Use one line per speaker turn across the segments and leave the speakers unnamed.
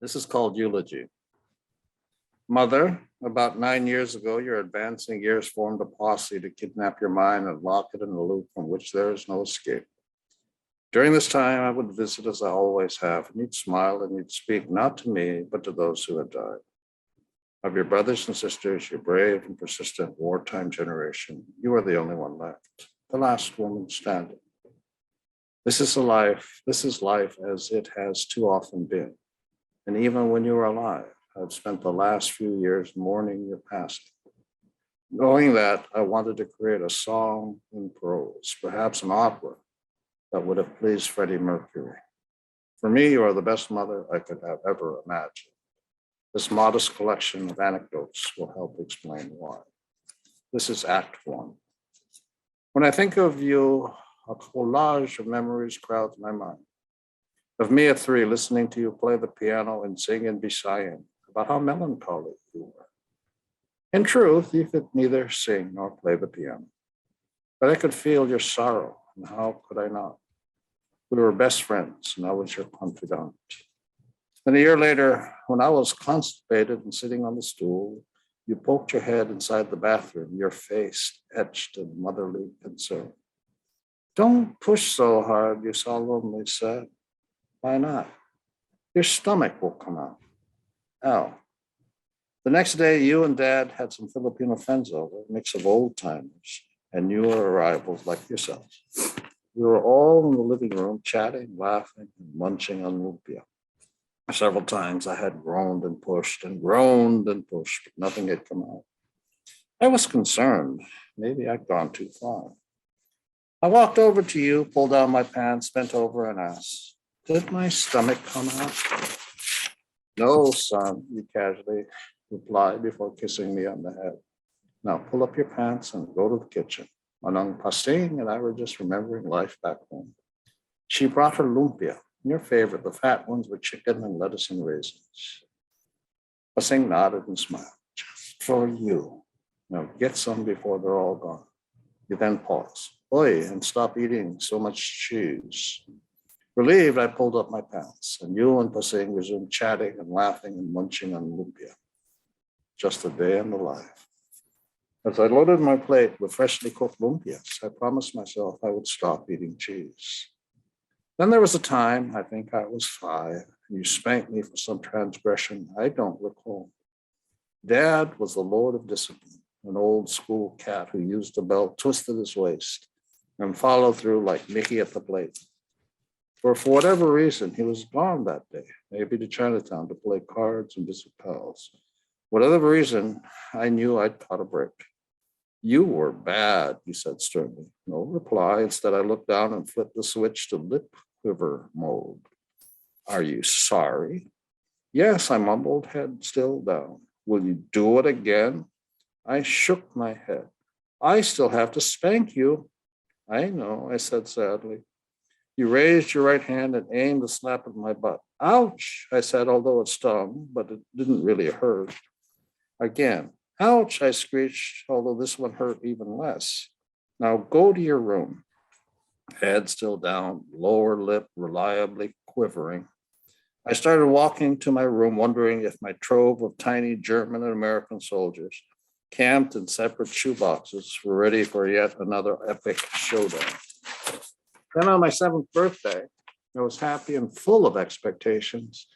This is called Eulogy. Mother, about 9 years ago, your advancing years formed a posse to kidnap your mind and lock it in a loop from which there is no escape. During this time, I would visit as I always have, and you'd smile and you'd speak not to me, but to those who had died. Of your brothers and sisters, your brave and persistent wartime generation, you are the only one left, the last woman standing. This is life as it has too often been. And even when you were alive, I've spent the last few years mourning your passing. Knowing that, I wanted to create a song in prose, perhaps an opera, that would have pleased Freddie Mercury. For me, you are the best mother I could have ever imagined. This modest collection of anecdotes will help explain why. This is Act 1. When I think of you, a collage of memories crowds my mind. Of me at 3, listening to you play the piano and sing in 𝚘𝚘𝚌𝚕𝚎 about how melancholy you were. In truth, you could neither sing nor play the piano, but I could feel your sorrow, and how could I not? We were best friends, and I was your confidant. Then a year later, when I was constipated and sitting on the stool, you poked your head inside the bathroom, your face etched in motherly concern. Don't push so hard, you solemnly said. Why not? Your stomach will come out. Oh. The next day, you and Dad had some Filipino friends over, a mix of old timers and newer arrivals like yourselves. We were all in the living room chatting, laughing, and munching on lumpia. Several times I had groaned and pushed, but nothing had come out. I was concerned. Maybe I'd gone too far. I walked over to you, pulled down my pants, bent over and asked, did my stomach come out? No, son, you casually replied before kissing me on the head. Now pull up your pants and go to the kitchen. Manang Pasing and I were just remembering life back home. She brought her lumpia, your favorite, the fat ones with chicken and lettuce and raisins. Pasing nodded and smiled. Just for you. Now get some before they're all gone. You then paused. Oi, and stop eating so much cheese. Relieved, I pulled up my pants, and you and Pasing resumed chatting and laughing and munching on lumpia. Just a day in the life. As I loaded my plate with freshly cooked lumpias, I promised myself I would stop eating cheese. Then there was a time, I think I was 5, and you spanked me for some transgression I don't recall. Dad was the lord of discipline, an old school cat who used a belt twisted his waist and followed through like Mickey at the plate. For whatever reason, he was gone that day, maybe to Chinatown to play cards and visit pals. Whatever reason, I knew I'd caught a break. You were bad, you said sternly. No reply. Instead, I looked down and flipped the switch to lip quiver mode. Are you sorry? Yes, I mumbled, head still down. Will you do it again? I shook my head. I still have to spank you. I know, I said sadly. You raised your right hand and aimed a slap at my butt. Ouch, I said, although it stung, but it didn't really hurt. Again, ouch, I screeched, although this one hurt even less. Now go to your room. Head still down, lower lip reliably quivering. I started walking to my room, wondering if my trove of tiny German and American soldiers, camped in separate shoeboxes, were ready for yet another epic showdown. Then on my 7th birthday, I was happy and full of expectations,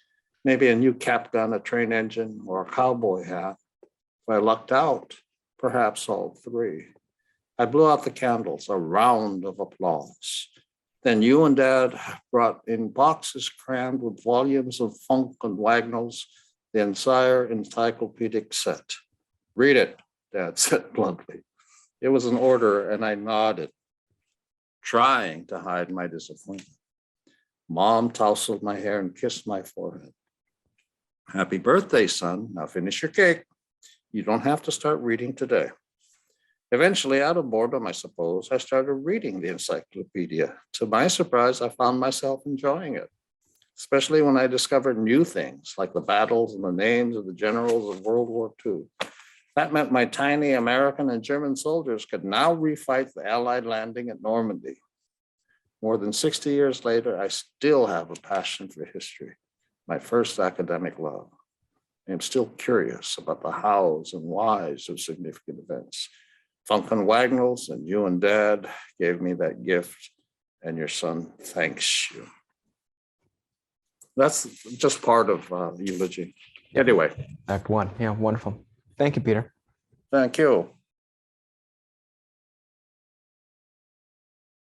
maybe a new cap gun, a train engine, or a cowboy hat. If I lucked out, perhaps all 3. I blew out the candles, a round of applause. Then you and Dad brought in boxes crammed with volumes of Funk and Wagnalls, the entire encyclopedic set. Read it, Dad said bluntly. It was an order, and I nodded, trying to hide my disappointment. Mom tousled my hair and kissed my forehead. Happy birthday, son. Now finish your cake. You don't have to start reading today. Eventually, out of boredom, I suppose, I started reading the encyclopedia. To my surprise, I found myself enjoying it, especially when I discovered new things like the battles and the names of the generals of World War II. That meant my tiny American and German soldiers could now refight the Allied landing at Normandy. More than 60 years later, I still have a passion for history. my first academic love. I am still curious about the hows and whys of significant events. Funkin' Wagnalls and you and Dad gave me that gift, and your son thanks you. That's just part of the eulogy. Anyway.
Act one. Yeah, wonderful. Thank you, Peter.
Thank you.